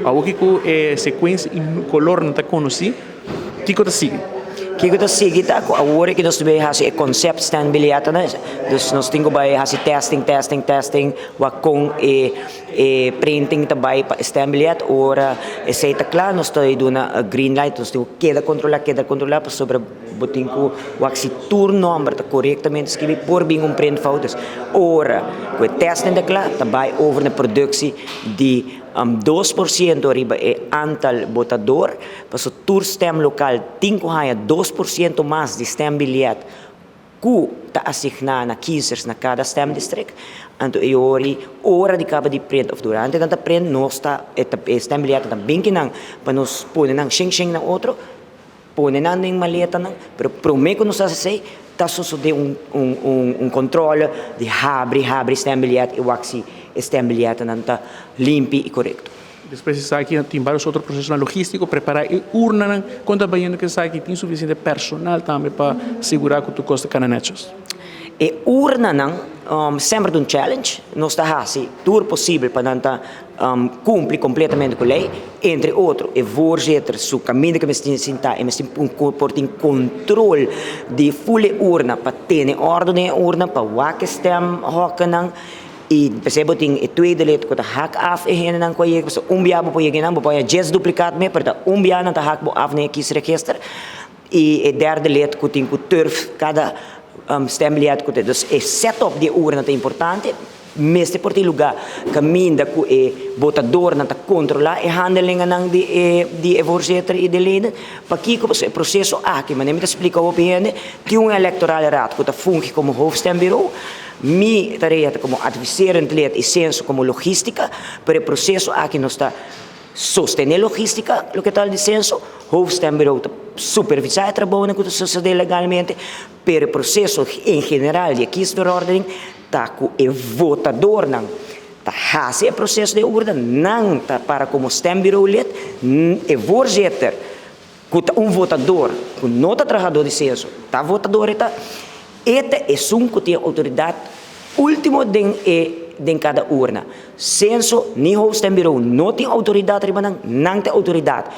Algo que sequência e color não está conhecido, que está sigue. Kiko ta sige ta ko awore ki nos be hasi concept stand biliata na dus nos tingo bay hasi testing wa kong printing ta bay pa stand biliat ora sei ta klar nos to iduna green light nos tingo queda controlar pa sobre botin ko waxi turno number ta correctamente escrevi por bing print fotos ora ko testing ta klar ta bay over na productie die 2% riba antal botador, paso tour stem local, 5 haya 2% mais de stem biliat, ku ta asigna na kiezers na cada stem district, anto iori ora di kaba di print of durante tanta print nosta stem biliat ta binkinang panos punen nang shing ng otro, punen nang ning maleta nang, pero prometo nos say ta susude un controle de abre stem biliat e waxi stem biliat nanta limpi e correto. Depois você sabe que tem vários outros processos logísticos, preparar e urna, conta bem que sabe que tem suficiente personal também para segurar que tu custa cananechos. E urna não sempre um challenge, nós está assim, tudo possível para nanta cumprir completamente com a lei, entre outros, e voorzitter, su caminho que me sinta, e me sinta portem controle de full urna, para ter ordem urna, para wakker stem hocken nang. E percebo ting tweede lid ko ta hack af hen nang ko yek so umbiabo po yek nang bo ya just duplicat me per ta umbiana ta hack bo af ne kiesregister e derde lid ko ting ko turf cada stembiliat ko dus e setup de urna ta importante meste por ti lugar caminda ko e botador na ta controla e handling nang di voorzitter e de leden pa kiko so processo aqui mas nem me explica o opinione que electoral raad ko ta fungi como hoofdstembureau mi tarefa como adviserend lid e senso como logística, pero el proceso aquí no está sostener logística, lo que tal de senso, hoofdstembureau supervisar el trabajo que sucede legalmente, pero el proceso en general de kiesverordening, está con el votador, está hace el proceso de orden, está para como stembureau lid, el voorzitter, un votador, no está trabajador de senso, está votador, está esta é que tem autoridade último de cada urna. Senso, ni hoofdstembureau não tem autoridade, não tem autoridade.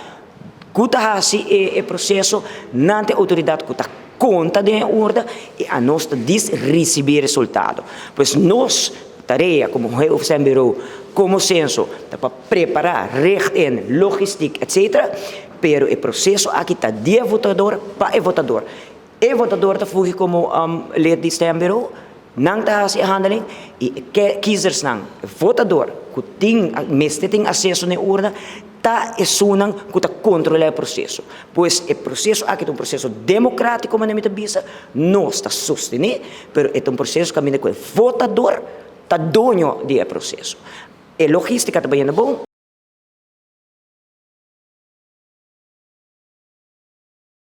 Kuta hasi o processo, não tem autoridade kuta conta de urna e a nós diz receber resultado. Pois nós tarefa como hoofdstembureau, como senso, para preparar, rechten, logística, etc. Pero o processo aqui está de votador para o votador. E votador está fugi como lid de stembureau, não está assim a handling, e kiezers não, votador, que tem acesso na urna, está essunang que está controlar o processo. Pois o processo aqui é um processo democrático, como a gente bisa, não está sustenido, mas é um processo que a gente votador está dono do processo. E logística também é bom,